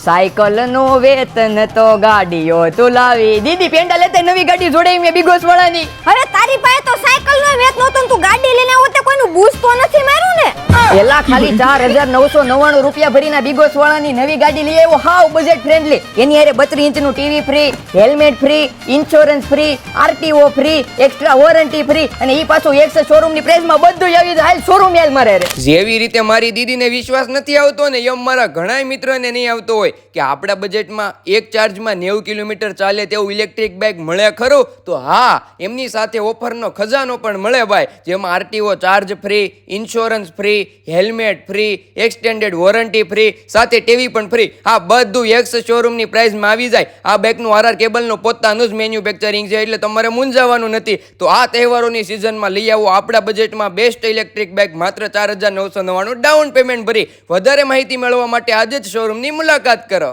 Cycle નો વેતન તો ગાડીઓ તુલાવી દીદી પેંડા લેતે નવી ગાડી જોડાઈ મેં બિગોસ વાળાની. હવે તારી પાસે તો સાયકલ નો વેત નહોતો ને તું ગાડી લઈને આવો તે કોઈનું બૂઝ તો નથી માર્યું ને. એલા ખાલી 4999 રૂપિયા ભરીને બિગોસ વાળાની નવી ગાડી લઈ આવ્યો હાવ બજેટ ફ્રેન્ડલી. એની હારે 32 ઇંચનું TV free, helmet free, insurance free, RTO free, extra warranty free અને ઈ પાછું એક્સ શોરૂમ ની પ્રાઇસ માં બધું આવી જાય. હાલ શોરૂમ યાલ મારે રે. જેવી રીતે મારી દીદીને વિશ્વાસ નથી આવતો ને એમ મારા ઘણા મિત્રોને નહીં આવતો હોય કે આપણા બજેટમાં એક ચાર્જમાં 90 કિલોમીટર ચાલે તેવું ઇલેક્ટ્રિક બાઇક મળે ખરું? તો હા, એમની સાથે ઓફરનો ખજાનો પણ મળે ભાઈ, જેમાં RTO charge free, insurance free, helmet free, extended warranty free, સાથે ટીવી પણ ફ્રી. હા, બધું એક્સ શોરૂમની પ્રાઇસમાં આવી જાય. આ બાઇકનું આરઆર કેબલનું પોતાનું જ મેન્યુફેક્ચરિંગ છે, એટલે તમારે મૂંઝાવાનું નથી. તો આ તહેવારોની સિઝનમાં લઈ આવો આપણા બજેટમાં બેસ્ટ ઇલેક્ટ્રિક બાઇક માત્ર 4999 ડાઉન પેમેન્ટ ભરી. વધારે માહિતી મેળવવા માટે આજે જ શોરૂમની મુલાકાત કરો.